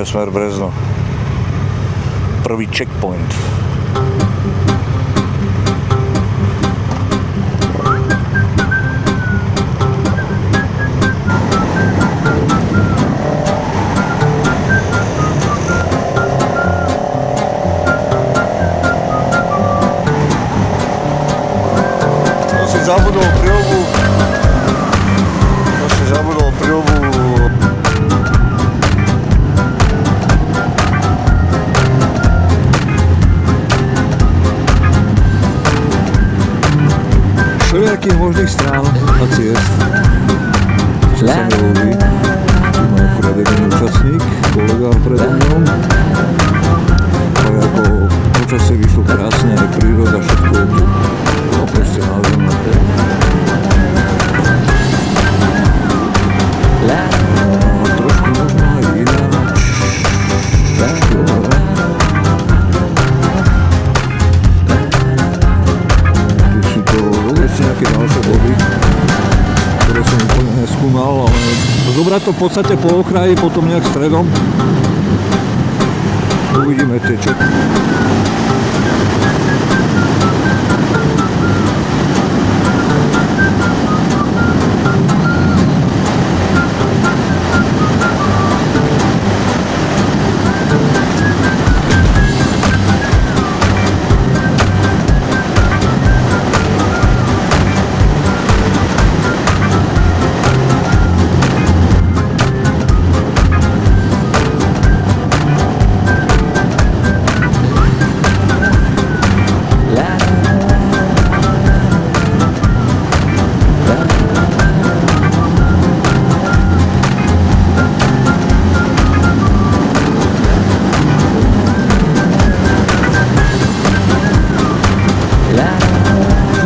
smer Brezno. Prvý checkpoint. Zabudol príľbu. Všelijakých možných strán a ciest. Čo sa mi ľúbi. Tu má akurát jeden účastník, kolega predo mnou. Ale ako počasie vyšlo krásne, aj príroda, všetko je tu. No proste nádherné. Trošku možno aj ináč. Tu sú to ešte nejaké ďalšie body, ktoré som úplne neskúmal, ale zobrať to v podstate po okraji, potom nejak stredom. Uvidíme tie čo.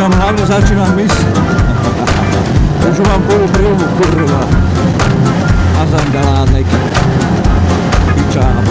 Nám hlavne začínam mysť. Už mám polu prílbu, kurva. A zandalánek. Pičám.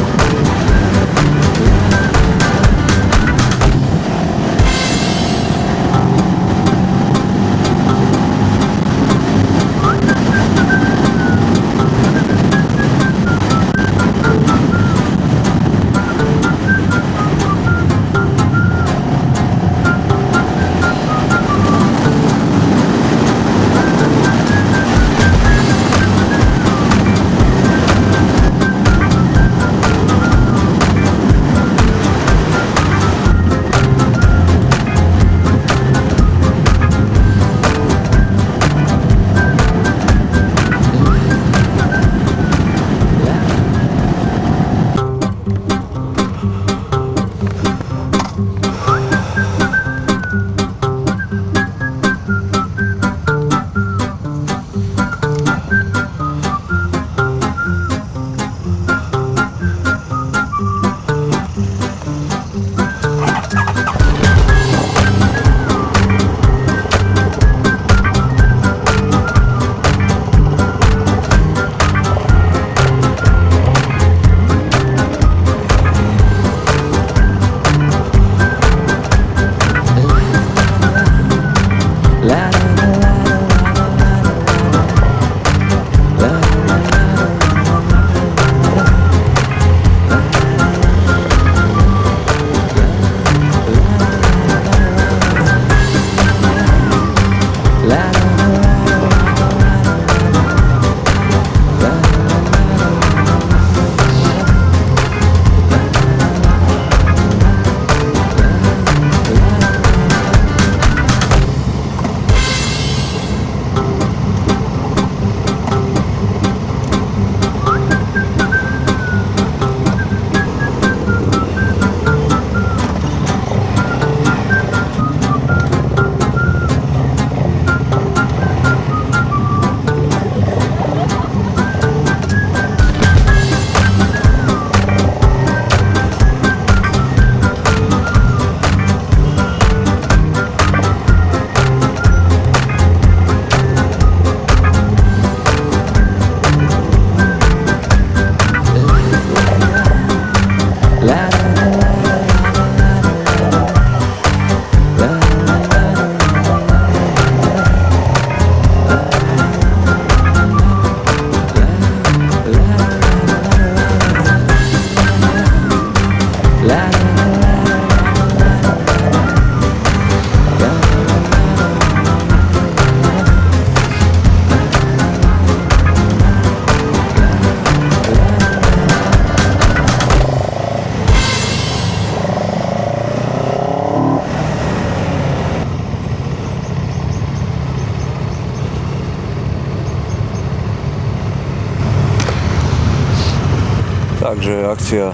Takže akcia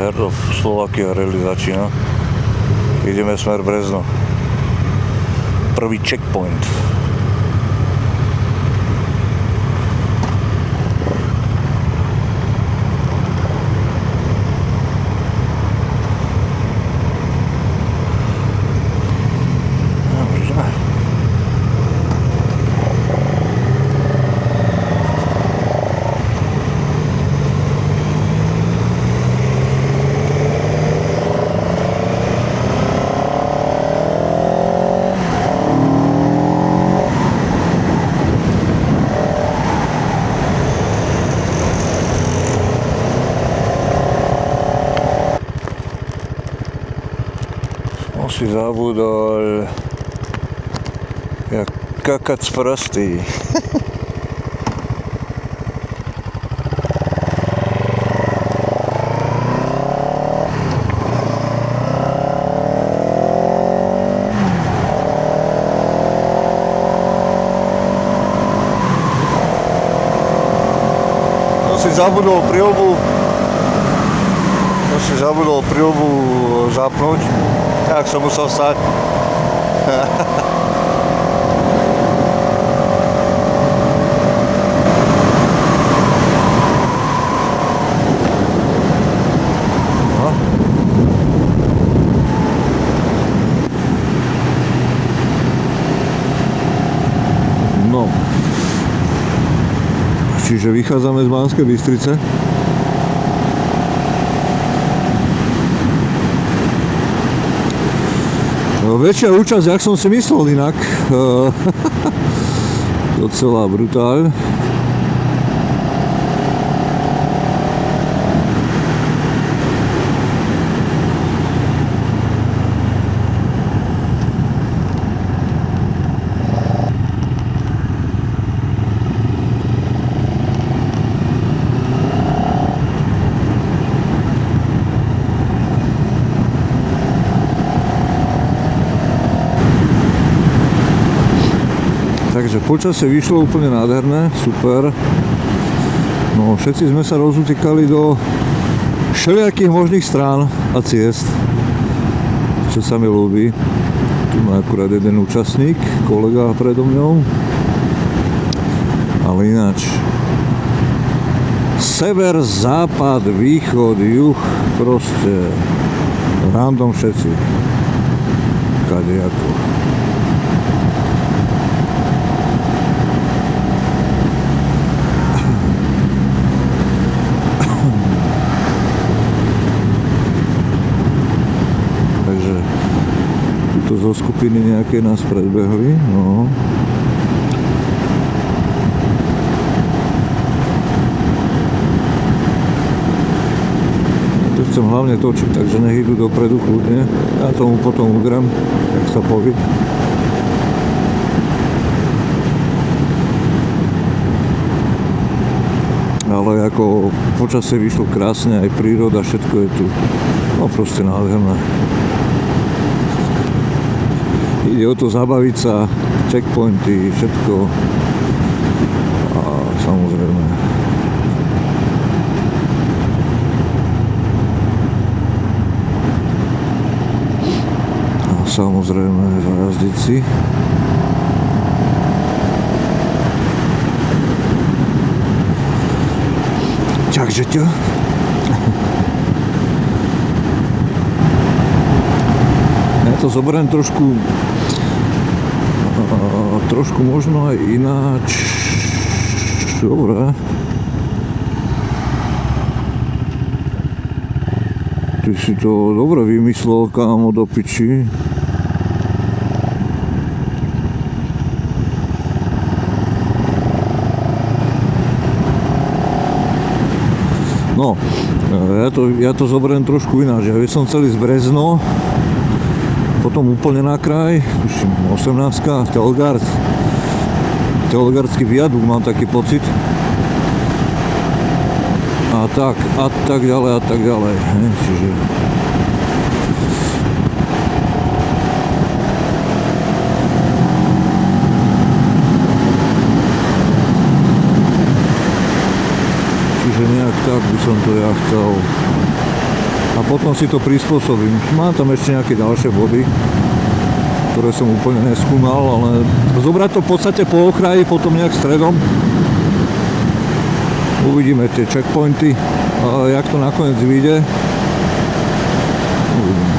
Heart of Slovakia Rally začína. Ideme smer Brezno. Prvý checkpoint. Si zabudol jak kakac prostý. Si zabudol príľbu zapnúť, tak som musel stať. No. Čiže vychádzame z Banskej Bystrice. Väčšia účasť, jak som si myslel inak. Docela brutál. Takže počasie vyšlo úplne nádherné, super. No, všetci sme sa rozutýkali do všelijakých možných strán a ciest, čo sa mi ľúbi. Tu má akurát jeden účastník, kolega predo mňou. Ale ináč. Sever, západ, východ, juh, proste random všetci. Kadejako. Zo skupiny nejaké nás predbehli, no. Tu chcem hlavne točiť, takže nech idú dopredu kľudne. Ja tomu potom udrem, jak sa povie. Ale ako počasie vyšlo krásne, aj príroda, všetko je tu, no proste nádherné. Ide o to zabaviť sa, checkpointy, všetko a samozrejme zajazdiť si. Takže to ja to zoberiem trošku možno aj ináč. Dobre. Ty si to dobre vymyslel, kámo, do piči. No, ja to zoberiem trošku ináč. Ja som celý z Brezno, potom úplne na kraj, tuším 18, Telgardský viadukt, mám taký pocit. A tak ďalej, čiže nejak tak by som som to ja chcel. A potom si to prispôsobím. Mám tam ešte nejaké ďalšie body, ktoré som úplne neskúmal, ale zobrať to v podstate po okraji, potom nejak stredom. Uvidíme tie checkpointy, jak to nakoniec vyjde. Uvidíme.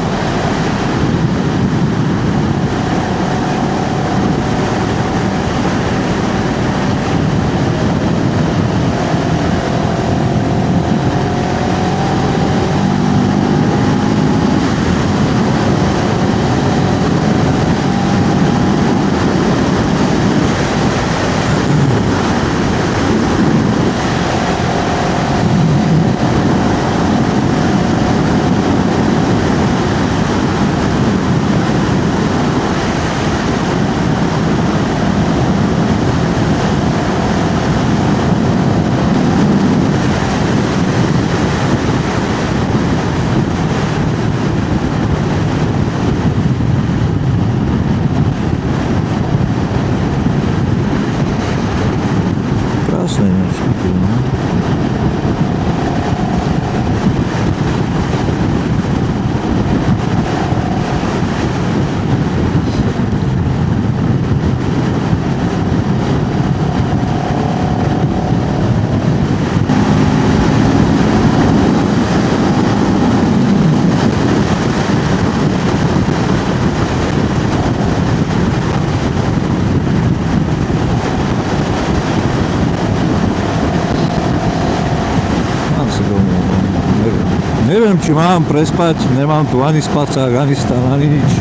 Neviem, či mám prespať, nemám tu ani spacák, ani stan, ani nič,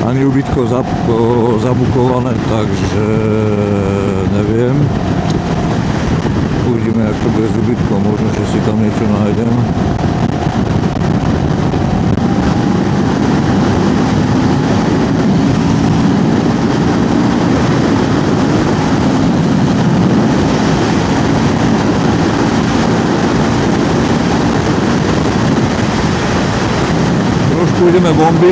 ani ubytko zabukované, takže neviem. Uvidíme, jak to bude s ubytkom, možno, že si tam niečo nájdem. Ideme bomby.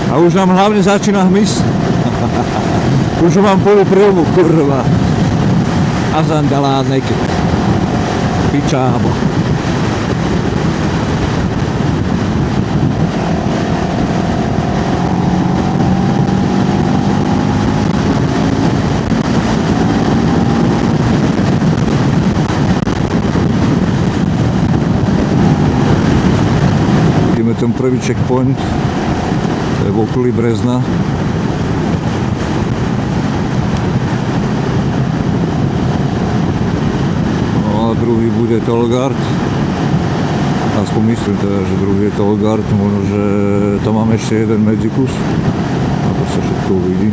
A už nám hlavne začína hmyz. Už mám poluprilmu, kurva. A zandalánek. Pičábo. Ideme ten prvý checkpoint. V okolí Brezna. No a druhý bude Tolgard. Aspoň myslím teda, že druhý je Tolgard. Možno, že tam máme ešte jeden medzikus. A to sa všetko uvidí.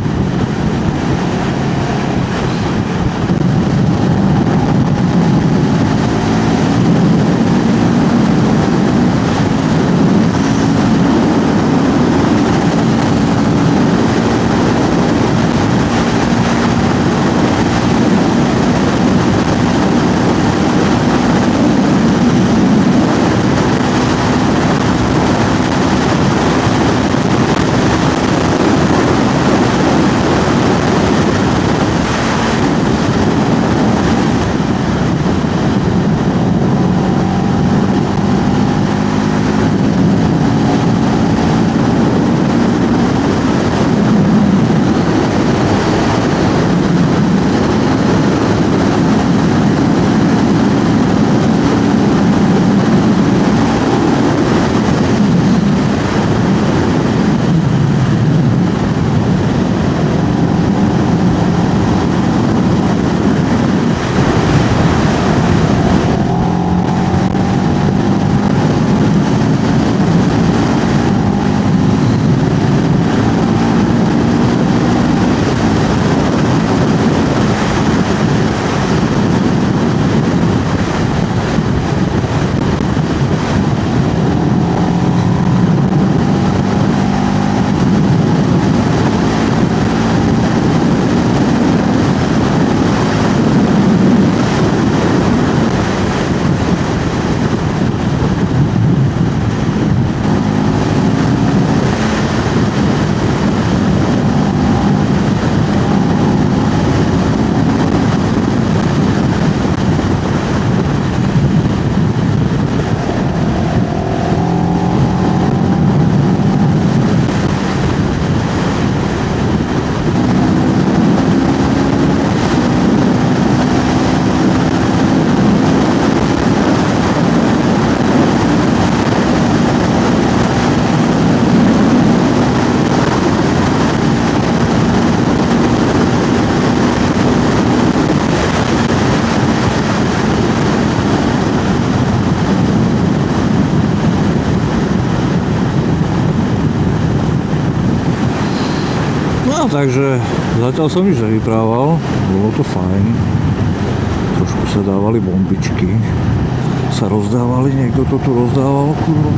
No takže zatiaľ som nič nevyprával, bolo to fajn. Trošku sa dávali bombičky, sa rozdávali, niekto to tu rozdával, kurva.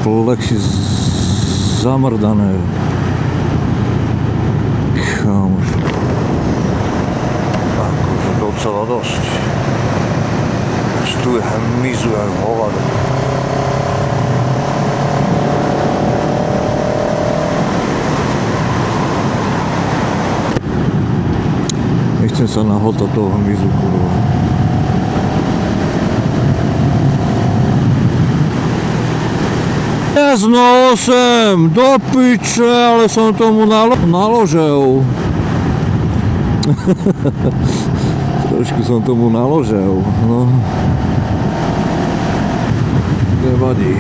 Plexi zamrdané. Kámoš. Akože docela dosť. Tu je hmyzu jak hovado. Nechcem sa nahotať toho hmyzu, kurva. No 8, do piče, ale som tomu naložil. Trošku som tomu naložil, no. Nevadí.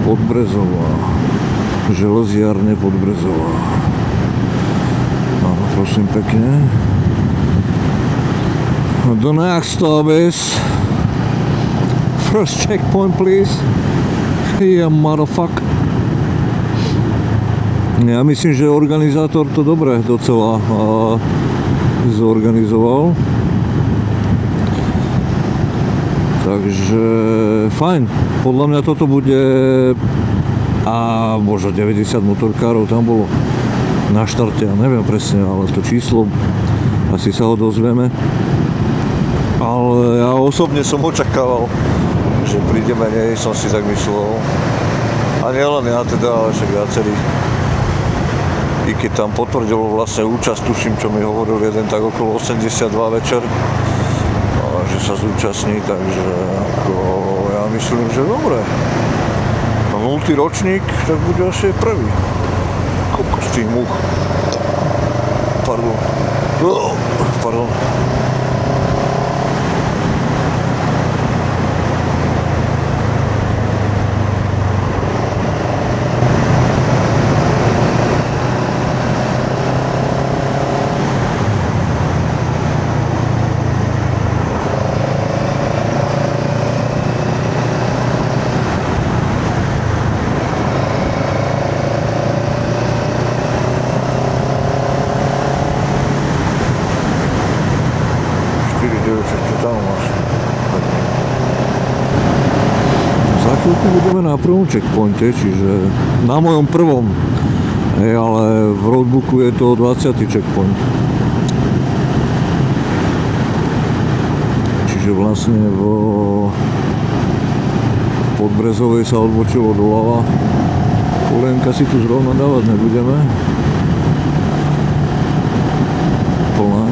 Podbrezová. Železiarne Podbrezová. Áno, prosím pekne. The next stop is first checkpoint, please. Yeah, motherfucker. Ja myslím, že organizátor to dobre docela zorganizoval. Takže fajn. Podľa mňa toto bude možno 90 motorkárov tam bolo na štarte, ja neviem presne, ale to číslo asi sa ho dozvieme. Ale ja osobne som očakával, že príde menej, som si tak myslel. A nielen ja teda, ale však viacerí. I keď tam potvrdilo vlastne účasť, tuším, čo mi hovoril jeden, tak okolo 82 večer, že sa zúčastní, takže ako ja myslím, že dobre. A 0. ročník, tak bude asi prvý. Koľko z tých múch. Pardon. Budeme na prvom checkpointe, čiže na mojom prvom, ale v roadbooku je to 20. checkpoint. Čiže vlastne v Podbrezovej sa odbočilo doľava. Kolienka si tu zrovna dávať nebudeme. Plné.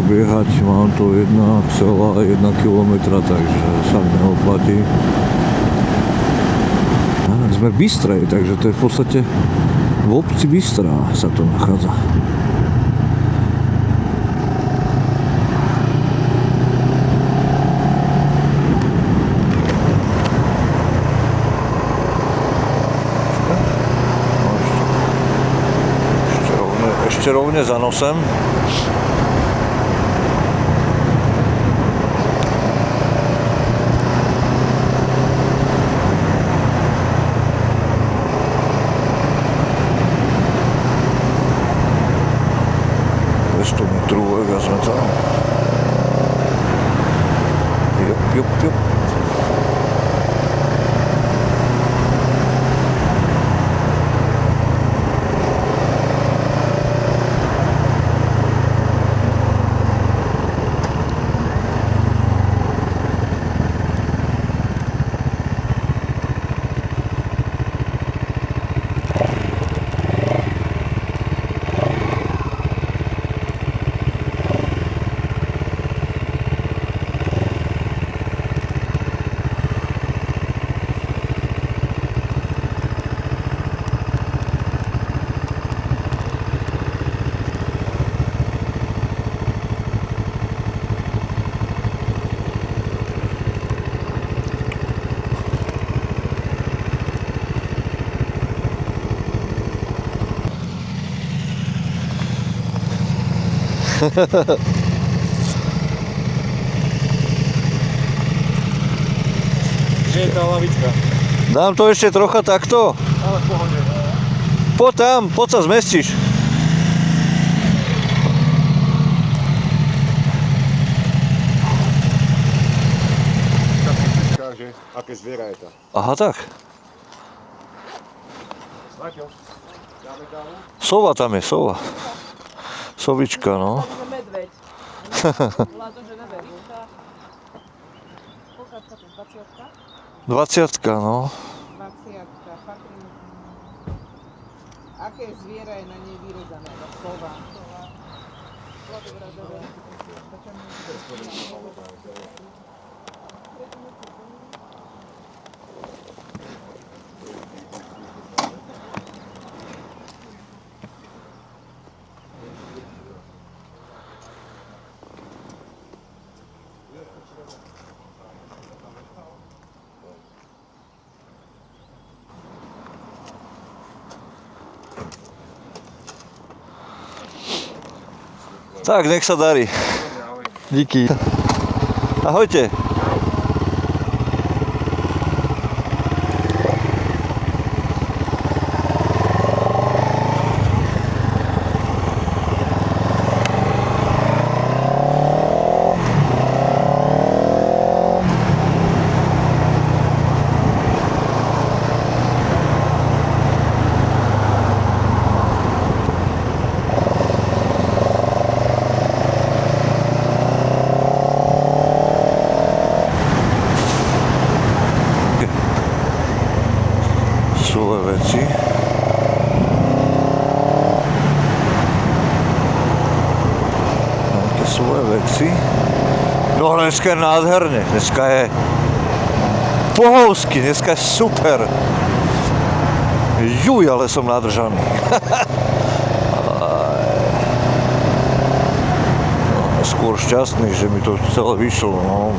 Obiehať, mám to 1,1 km, takže sa mi neoplatí. Sme v Bystrej, takže to je v podstate v obci Bystrá sa to nachádza. Ešte rovne za nosem. Jup. Kde je tá lavička? Dám to ešte trocha takto. Ale v pohode. Poď tam, poď sa zmestíš. Že aké zviera je to. Aha, tak. Maťo, dáme kávu? Sova tam je, sova. Sovička, no. Tam je medveď. Bola to, že neverí. Koľka to 20? 20, no. 20. Patrí. Aké zviera je na nej vyrezané? Sova. Bola to vrada. Tak, nech sa darí. Díky. Ahojte. Svoje veci. Nejaké svoje veci. No dneska je nádherne, dneska je bohovský, dneska je super. Juj, ale som nadržaný. No, skôr šťastný, že mi to celé vyšlo, no.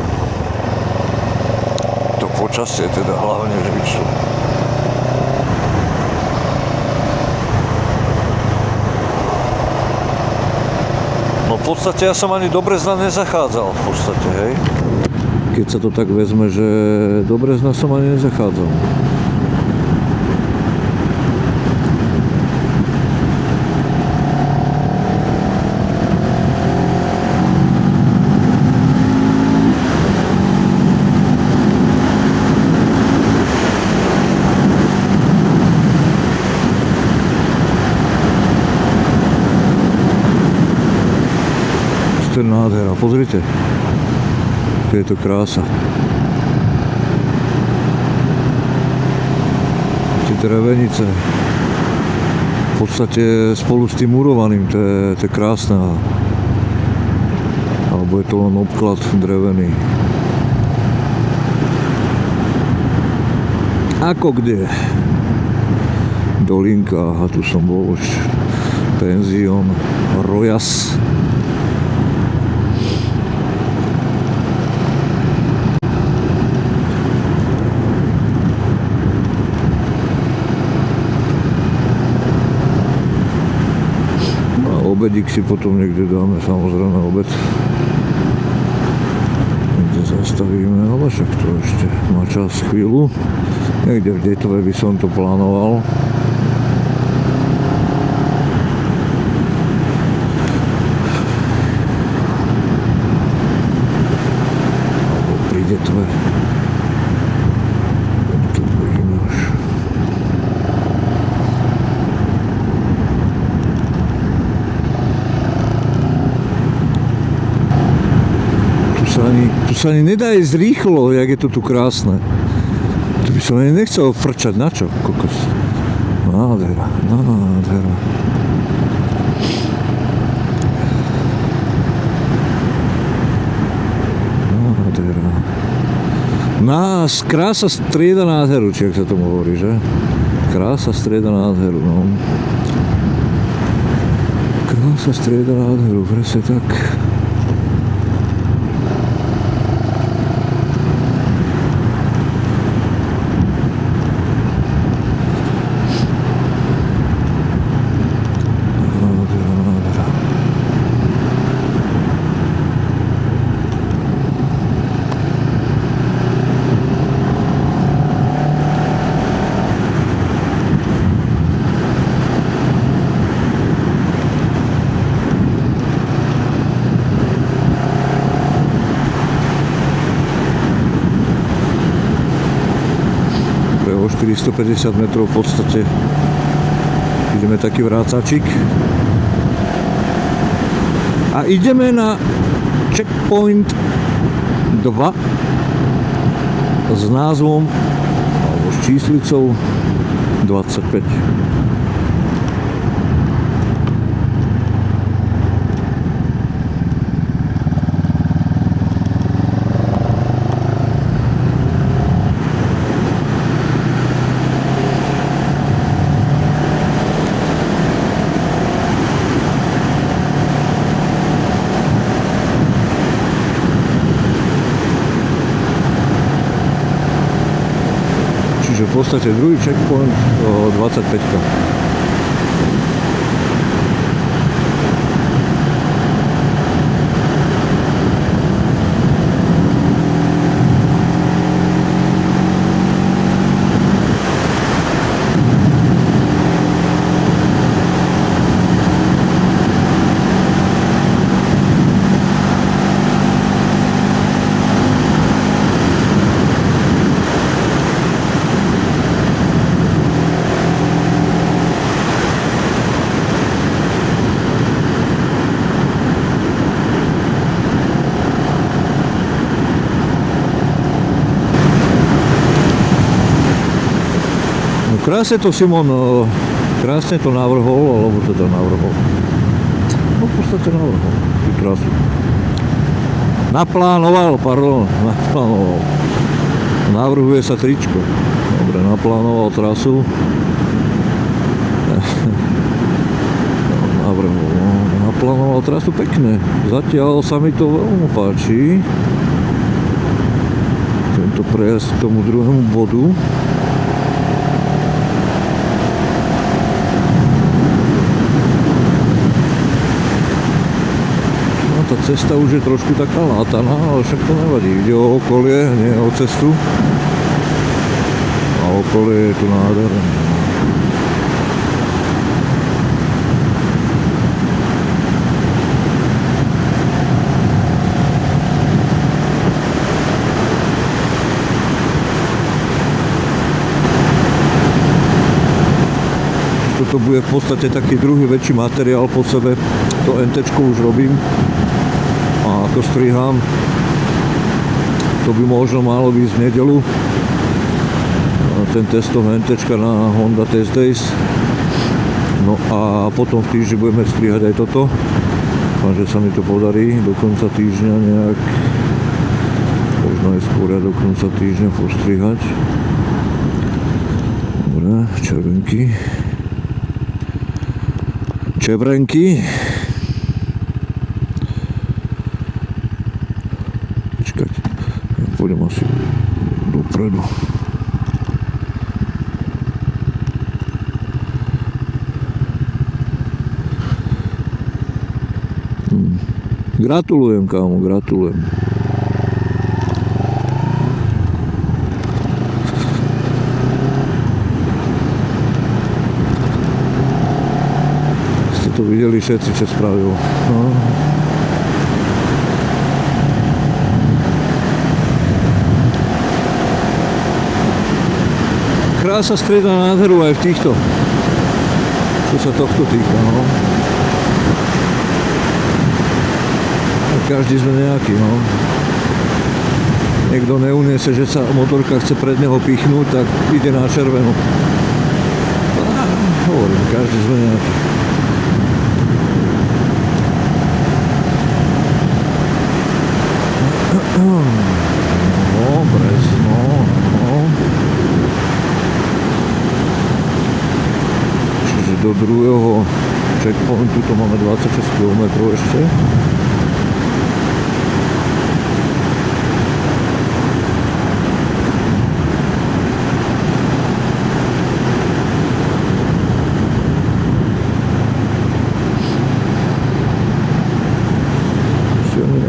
To počasie teda hlavne, že vyšlo. No v podstate ja som ani do Brezna nezachádzal v podstate, hej. Keď sa to tak vezme, že do Brezna som ani nezachádzal. To je nádhera, pozrite, to je to krása. Tie drevenice, v podstate spolu s tým murovaným, to je krásne. Alebo je to len obklad drevený. Ako kde? Dolinka, a tu som bol už, penzión Rojas. Obedík si potom niekde dáme, samozrejme obed. Niekde zastavíme, ale však to ešte má čas chvíľu. Niekde v Detve by som to plánoval. Alebo pri Detve. Tu budeme už. Tu sa ani nedá ísť rýchlo, jak je to tu krásne. Tu by som ani nechcel frčať, na čo, kokos. Nádhera, nádhera. Nádhera. Krása strieda nádheru, či jak sa tomu hovorí, že? Krása strieda nádheru, no. Krása strieda nádheru, presne tak. 450 metrov v podstate. Ideme taký vrácačik. A ideme na checkpoint 2 s názvom alebo s číslicou 25. Čiže v podstate druhý checkpoint 25. Krásne to Simon, krásne to navrhol, alebo teda navrhol. No v podstate navrhol, tú trasu. Naplánoval. Navrhuje sa tričko. Dobre, naplánoval trasu. Naplánoval trasu pekne. Zatiaľ sa mi to veľmi páči. Tento prejazd k tomu druhému bodu. Tá cesta už je trošku taká látaná, ale však to nevadí. Ide o okolie, nie o cestu. A okolie je tu nádherné. Toto bude v podstate taký druhý väčší materiál po sebe. To NT-čko už robím. A ako strihám, to by možno malo byť v nedeľu. Ten testov NT-čka na Honda Test Days. No a potom v týždni budeme strihať aj toto. Dúfam, že sa mi to podarí do konca týždňa nejak, možno aj skôr do konca týždňa postrihať. Dobre, červenky. Čakajte, pôjdem asi dopredu. Gratulujem, kámo, gratulujem. Ste to videli všetci, čo spravil. No. Krása strieda nádheru aj v týchto, čo sa tohto týka, no. Každý sme nejaký, no. Niekto neuniese, že sa motorka chce pred neho pichnúť, tak ide na červenú. Hovorím, každý sme nejaký. No, presno, no. Čiže do druhého checkpointu to máme 26 km ešte.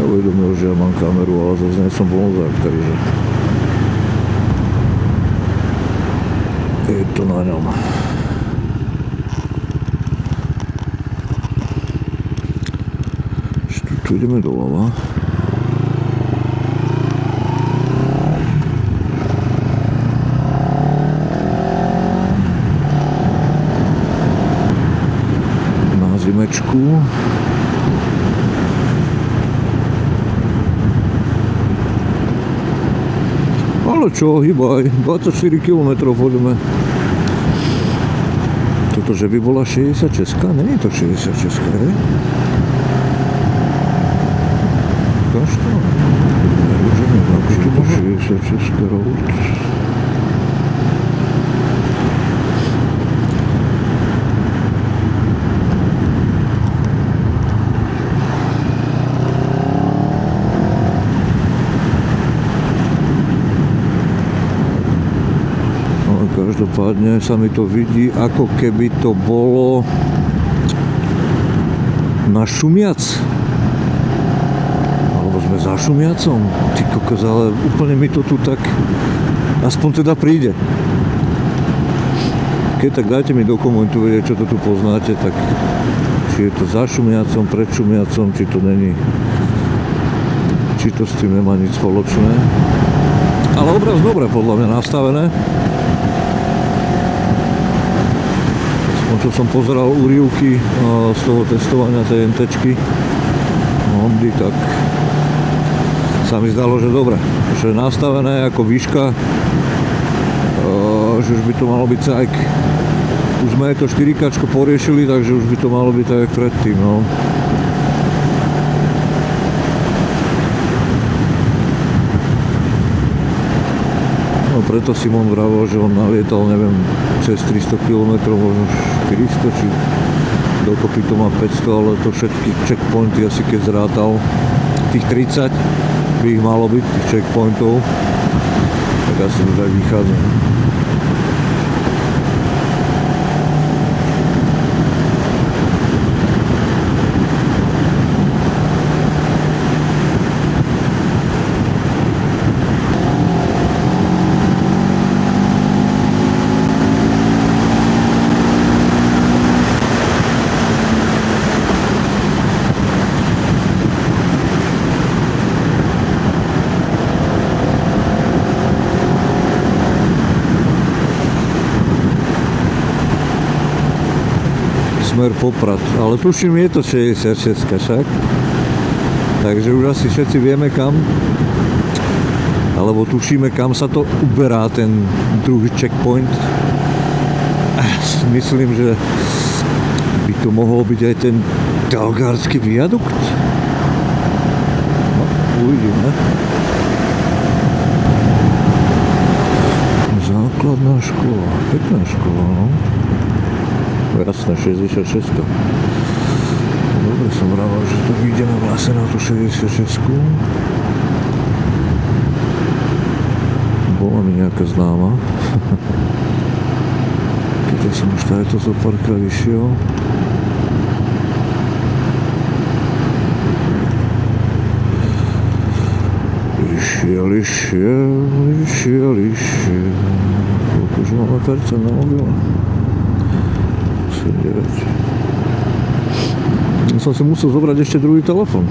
Uvedomil, že ja mám kameru, ale zase nie som bonzák, takže je to na ňom. Tu ideme doľava. trošku. Ale čo, hýbaj, 24 km pôjdeme. Toto, že by bola 66, nie je to 66, hej? Ukáž to? Môžeme napíť, to 66 road. Každopádne sa mi to vidí, ako keby to bolo na Šumiac. Alebo sme za Šumiacom. Ty kokos, ale úplne mi to tu tak aspoň teda príde. Keď tak dajte mi do komentu vedieť, čo to tu poznáte, tak či je to za Šumiacom, pred Šumiacom, či to není, či to s tým nemá nič spoločné. Ale obraz dobre podľa mňa nastavené. Čo som pozeral úryvky z toho testovania tej NT-čky Hondy, tak sa mi zdalo, že dobre, že je nastavené ako výška, že už by to malo byť cajk. Už sme to 4K poriešili, takže už by to malo byť tak jak predtým, no. Preto Simon vravel, že on nalietal, neviem, cez 300 km, možno 400, či dokopy to má 500, ale to všetky checkpointy asi keď zrátal, tých 30 by ich malo byť, tých checkpointov, tak asi to tak vychádza. Smer Poprad, ale tuším je to 66 však, takže už asi všetci vieme kam, alebo tušíme kam sa to uberá ten druhý checkpoint. Myslím, že by to mohol byť aj ten Dalgársky viadukt. No, uvidíme. Základná škola, pekná škola, no. Jasné, 66. Dobre som vraval, že to vyjdeme vlastne na tú 66. Bola mi nejaká známa. Keďže som už tady to zo párkrát išiel. Išiel. Koľkože máme percent na mobile? 9. Som si musel zobrať ešte druhý telefon.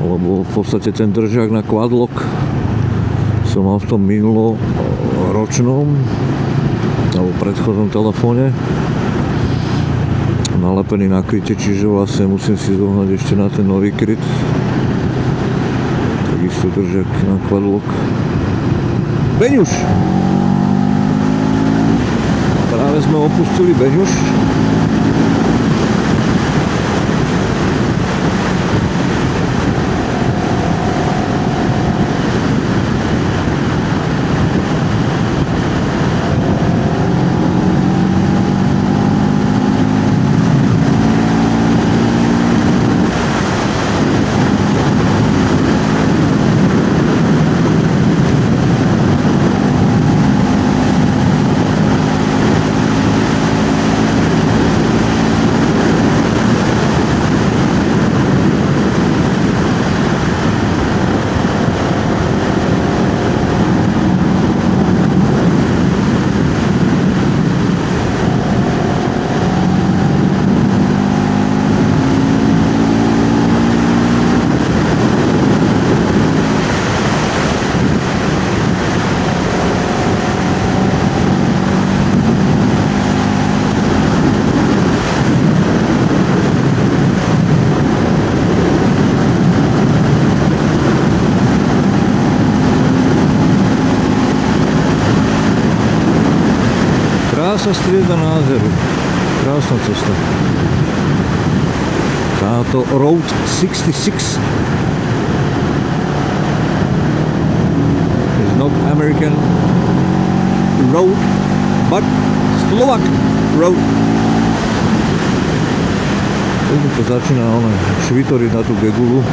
Lebo v podstate ten držiak na quadlock som mal v tom minuloročnom alebo predchodnom telefóne nalepený na kryte, čiže vlastne musím si zohnať ešte na ten nový kryt. Takisto držiak na quadlock. Beňuš! Práve sme opustili Beňuš. Krása strieda nádheru. Krásna cesta. Táto Route 66 is not American road, but Slovak road. Už mi to začína švitoriť na tú gegulu.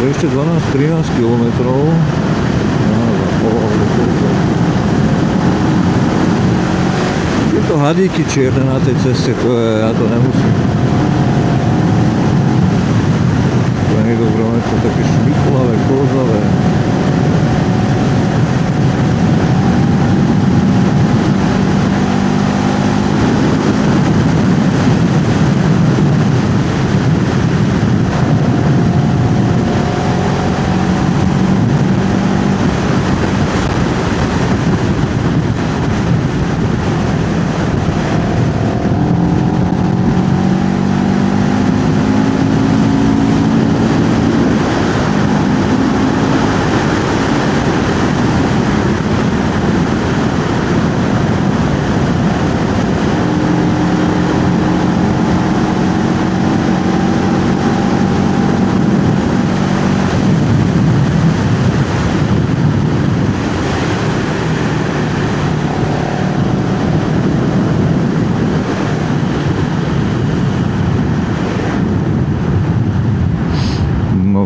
Ešte 12-13 km. Tieto hadíky čierne na tej ceste, to je, ja to nemusím. To nie je dobré, to také šmiklavé, kozavé.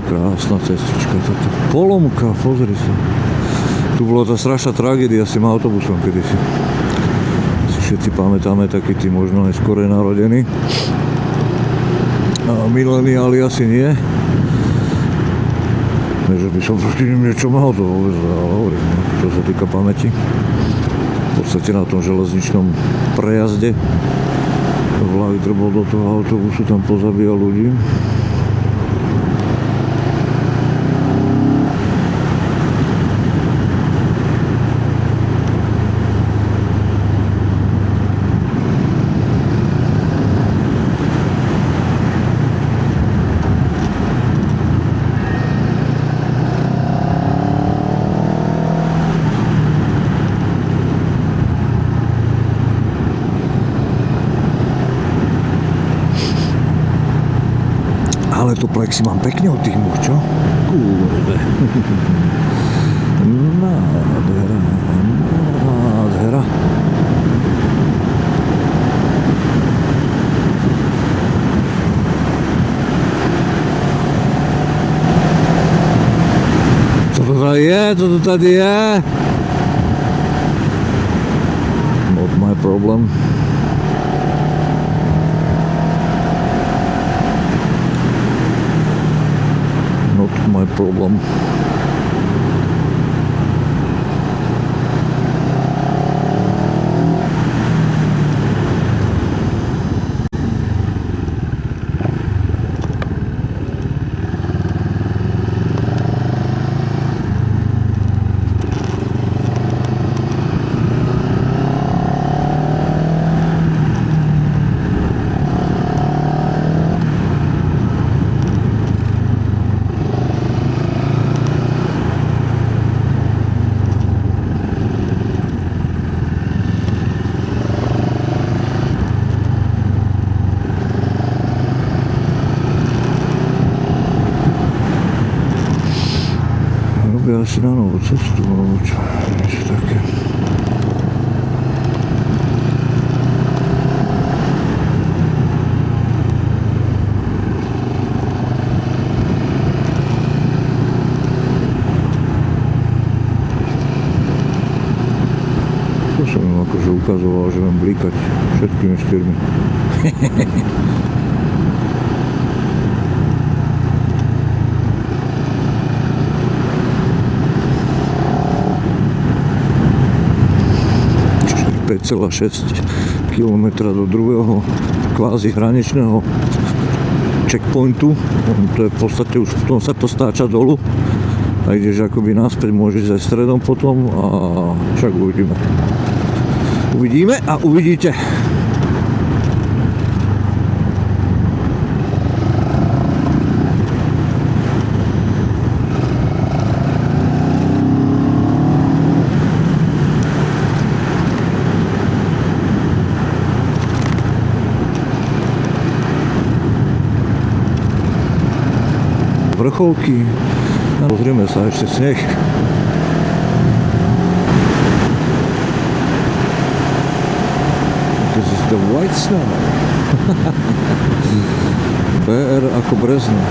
Krásna cestička, toto polomka, pozri sa. Tu bola tá strašná tragédia s tým autobusom kedysi. Si všetci pamätáme, takí tí možno neskôr narodení. A mileniáli asi nie. Nie, že by som proti nim niečo mal, to vôbec hovorím, čo sa týka pamäti. V podstate na tom železničnom prejazde vlak drbol do toho autobusu, tam pozabíjal ľudí. Ale to plexi mám pekne od tých much, čo? Kurde. Nádhera, nádhera. Co to tady je? Co to tady je? Not my problem. Not my problem. Asi na novú cestu, alebo čo, niečo také. To som im akože ukazoval, že viem blíkať všetkými štyrmi. 5,6 km do druhého kvázi hraničného checkpointu. To je v podstate už potom sa to stáča dolu a ideš akoby naspäť, môžeš aj stredom potom a však uvidíme. Uvidíme a uvidíte. Vrcholky. A pozrieme sa, ešte sneh. This is the white snow. BR ako Brezno.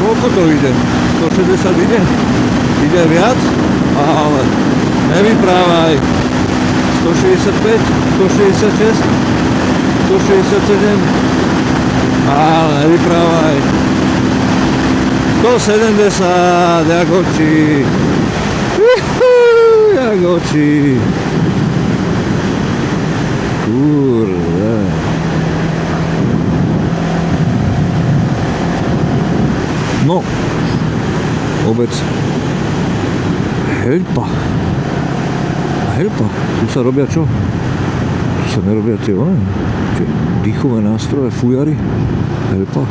Koľko to ide? 160 ide? Ide viac? Ale nevyprávaj. 165, 166, 167. Ale nevyprávaj. 170, jak oči. Jak oči. Kurde. No, obec Helpa. Helpa, tu sa robia čo? Tu sa nerobia tie dýchové nástroje, fujary. Helpa.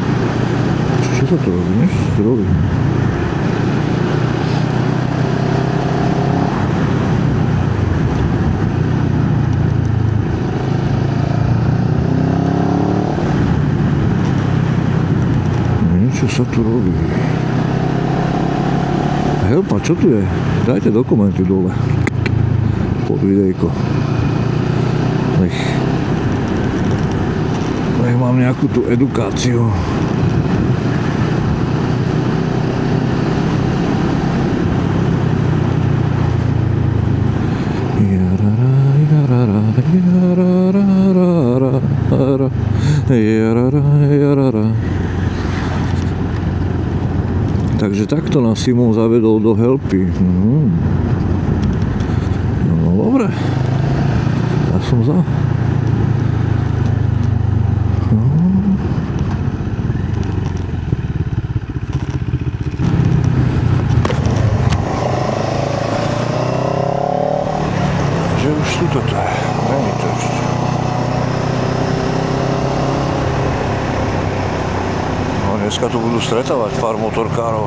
Čo sa to robí? Niečo sa to robí. Čo sa tu robí? Helpa, čo tu je? Dajte dokumenty dole. Pod videjko. Nech mám nejakú tú edukáciu. Takže takto nás Simon zavedol do Helpy. No dobre. Ja som za. Že už tu toto je. Není to ešte. Dneska tu budú stretávať pár motorkárov.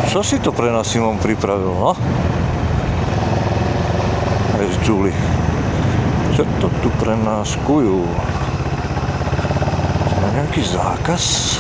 Čo si to pre nás Simon pripravil, no? Aj z Julie. Čo to tu pre nás kujú? Má nejaký zákaz?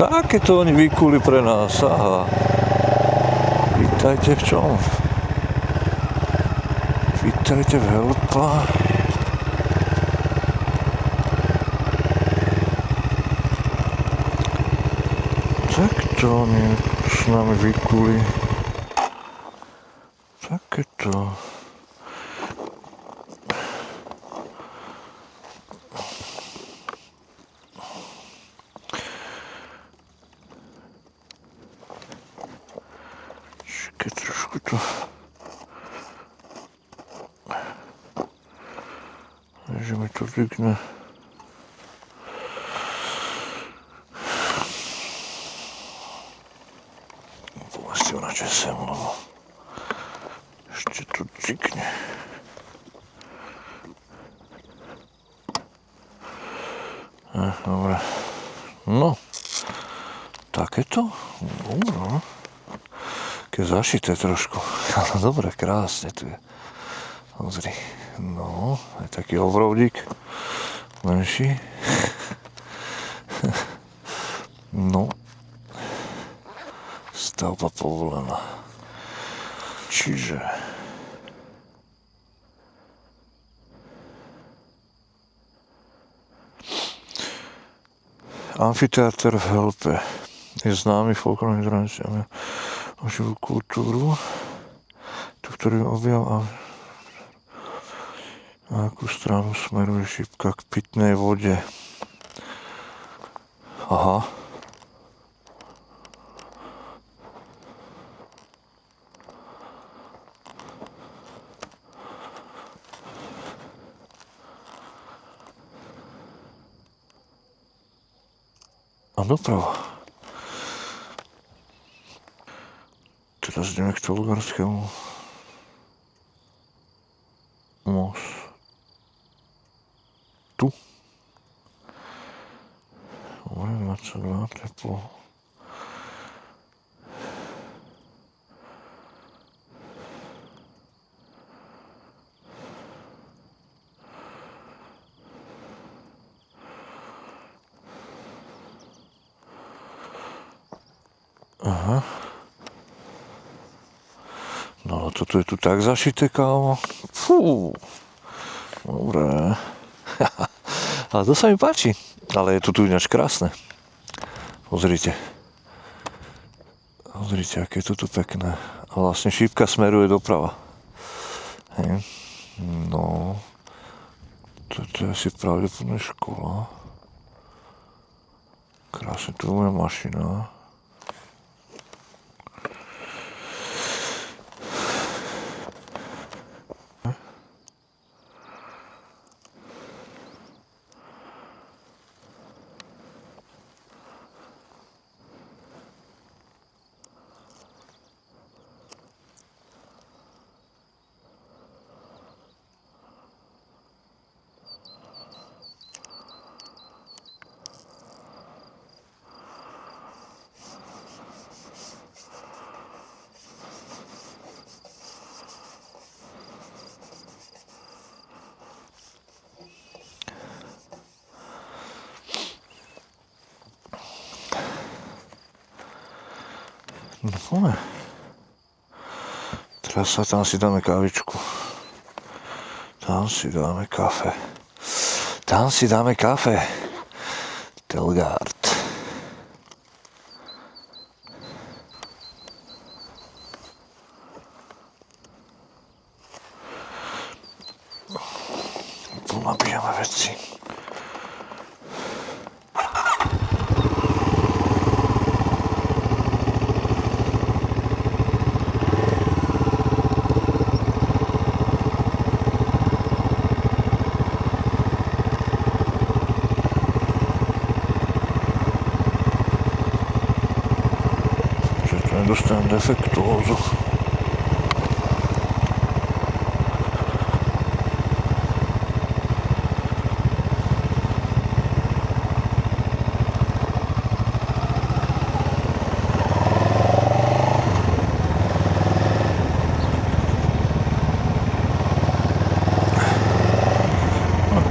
Aké to oni vykuli pre nás, aha. Vítajte v čom? Vítajte v Helpa. Tak to oni s nami vykuli. Takéto. také trošku to... že mi to zvykne. Pomestím radšej sem, lebo ešte to zvykne. Dobre. No. Takéto? Dobre. Keď zašité trošku. Dobre, krásne tu je. Pozri. No, aj taký offroadík. Menší. No. Stavba povolená. Čiže... Amfiteáter v Helpe je známy folklórnymi tradíciami a živú kultúru, to, ktorý objal a akú stranu smeruje šípka k pitnej vode. Aha. A doprava. Teraz ideme k Tolgarskému mostu. Dobre, 22, teplo. Aha. No, toto je tu tak zašité, kámo. Fú. Dobre. Ale to sa mi páči. Ale je to tu ináč krásne. Pozrite. Pozrite, aké je to tu pekné. A vlastne šípka smeruje doprava. Hej. No. Toto je asi pravdepodobne škola. Krásne, tu je moja mašina. No, teraz tam si dáme kávičku. Tam si dáme kafe. Tam si dáme kafe. Telgard. Tu nabíjame veci. Dostanem defektuózu.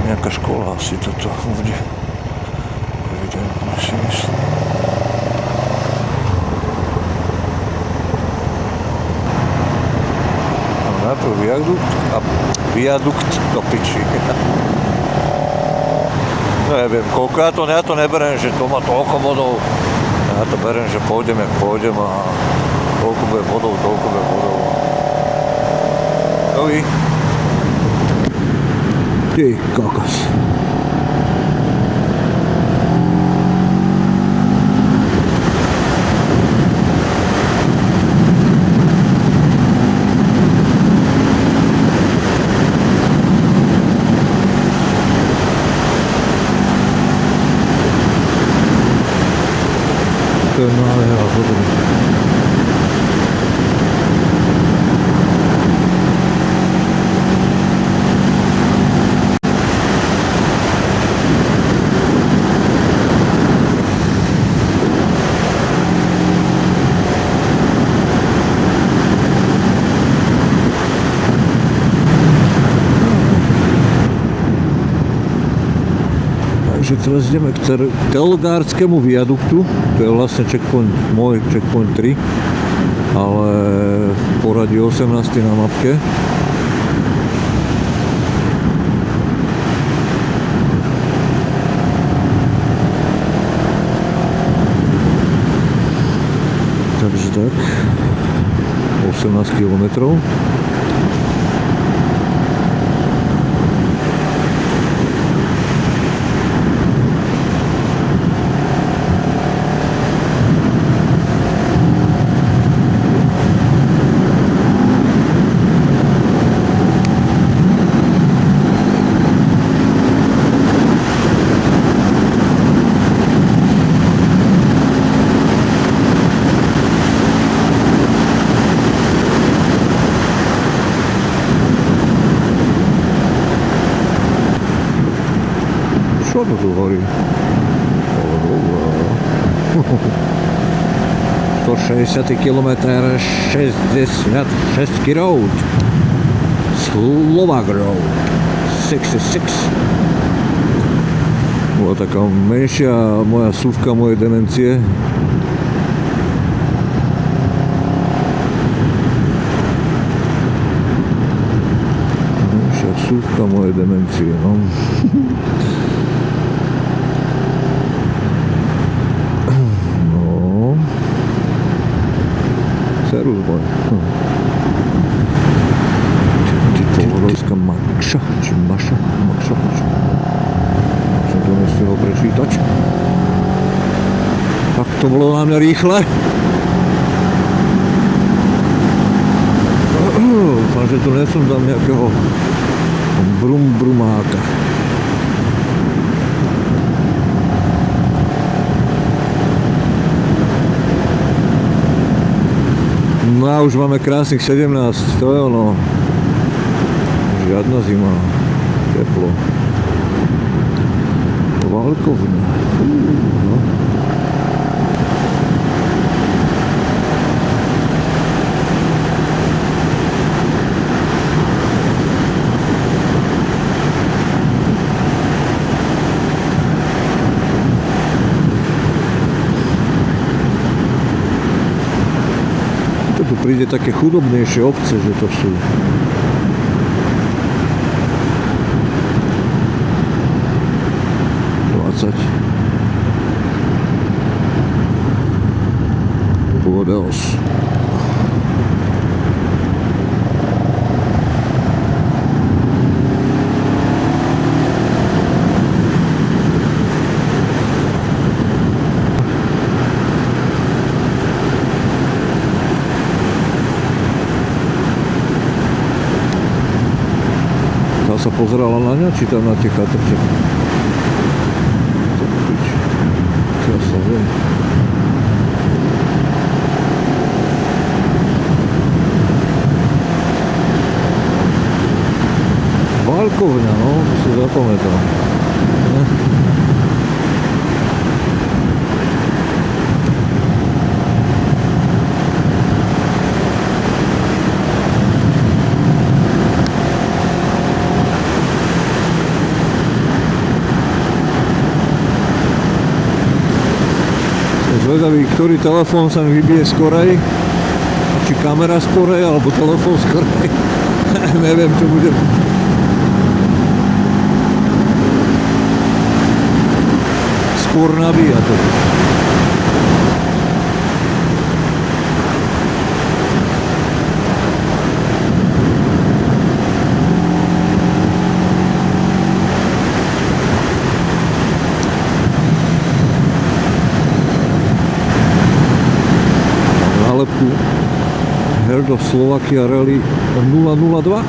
Nejaká škola asi toto bude. Evidentne si myslím. Najprv viadukt do piči. No neviem, koľko, ja to neberiem, že to má toľko bodov. Ja to beriem, že pôjdem, jak pôjdem a toľko bude bodov, toľko bude bodov. Dovi. Ty kokos. Dobre. Takže teraz ideme k Telgárskému viaduktu, to je vlastne checkpoint, môj checkpoint 3, ale v poradí 18. na mapke. Takže tak, 18 kilometrov. Čo to tu horí? 160 km, 66 road. Slovak road. 66. Bola taká menšia moja súvka mojej demencie. Menšia súvka mojej demencie, no. Serus boj. Polrovská Makša, či Maša, Makša. Som to nestihol prečítať. Tak to bolo na mňa rýchle. Dúfam, že tu nesom tam nejakého brumáka. No a už máme krásnych 17, to je ono. Žiadna zima, teplo. Valkovna. No. Tu príde také chudobnejšie obce, že to sú. What else? Tá sa pozerala na ňa, či tam na tie chatrče? Ja sa viem. Valkovňa, no, to si zapamätal. Zvedavý, ktorý telefón sa mi vybije skorej, či kamera skorej, alebo telefón skorej. Neviem, čo bude. Skôr nabíja to. Nálepku Herd of Slovakia Rally 002.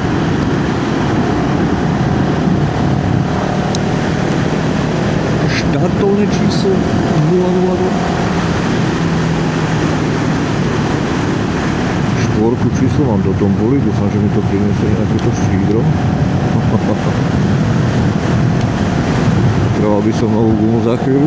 Štartovné číslo 002. hovorku číslo mám do tomboli, dúfam, že mi to prinesie nejaké to štídro. Trval by som novú gumu za chvíľu.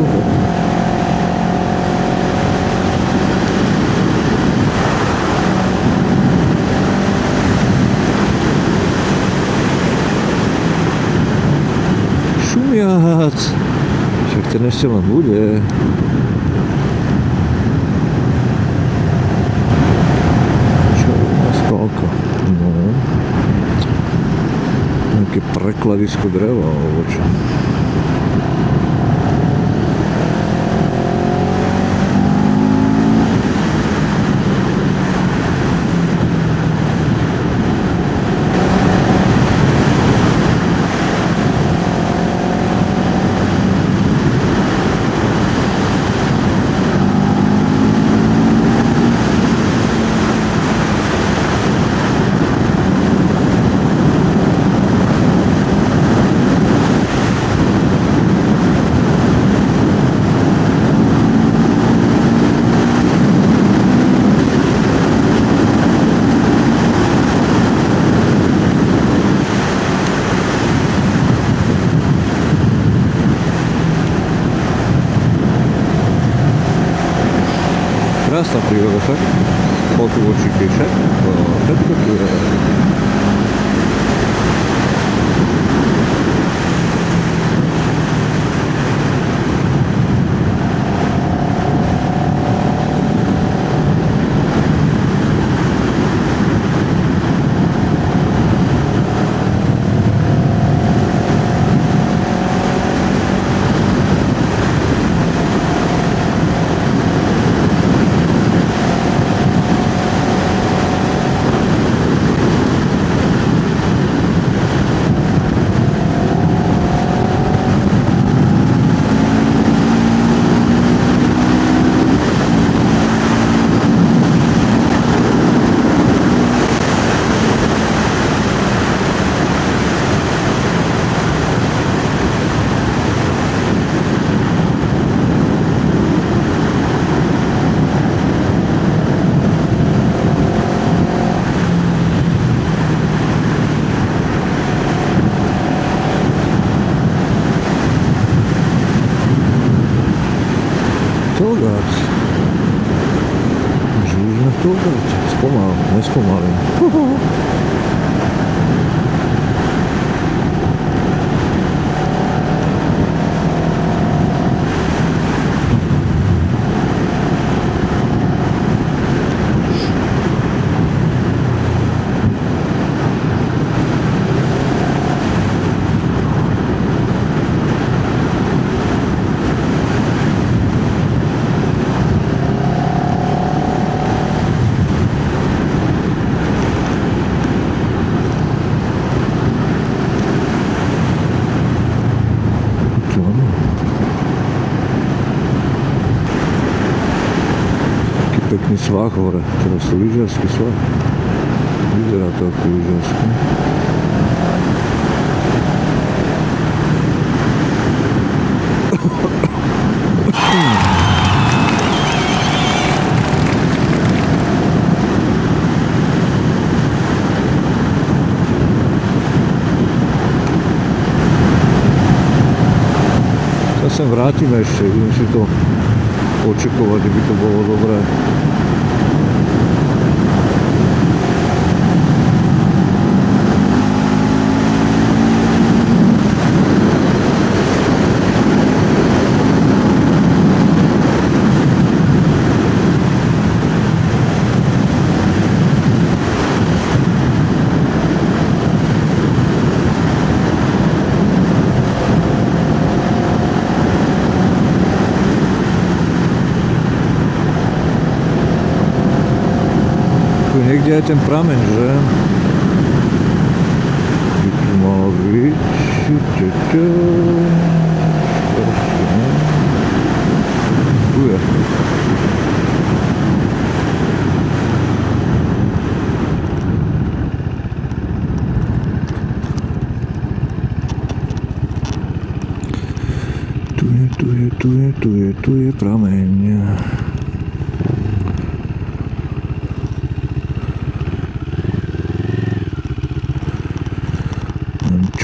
Šumiac! Však ten ešte len bude. Červená skálka. No. Nejaké prekladisko dreva, alebo čo. Krásna príroda, však? Otu oči píše. Všetko tu je. Tolgát. Že už sme v Tolgáte. Nespomalím. Pekný svah hore, teraz to lyžiarsky svah. Vyzerá to ako lyžiarsky. Ja sem vrátime ešte, idem si to očekovať, že by to bolo dobré. Niekde aj ten prameň, že? By tu malo byť. Tu je. Tu je prameň.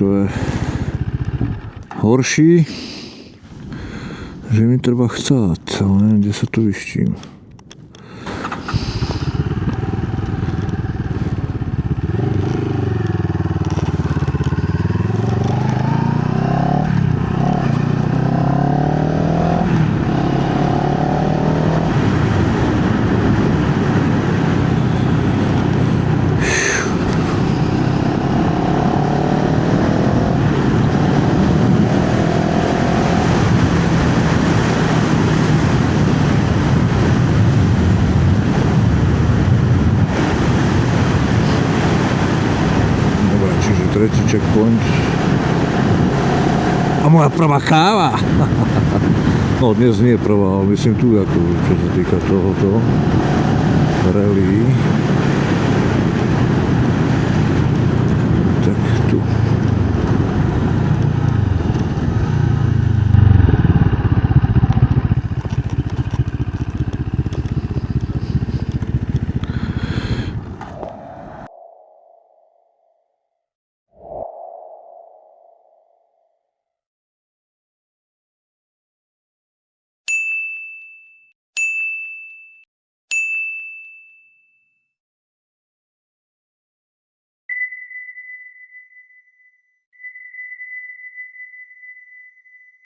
je horší, že mi treba chcať, ale neviem, kde sa tu vyštím. Tretí checkpoint. A moja prvá káva! No dnes nie prvá, ale myslím tu, ako, čo sa týka tohoto rally. Tak tu.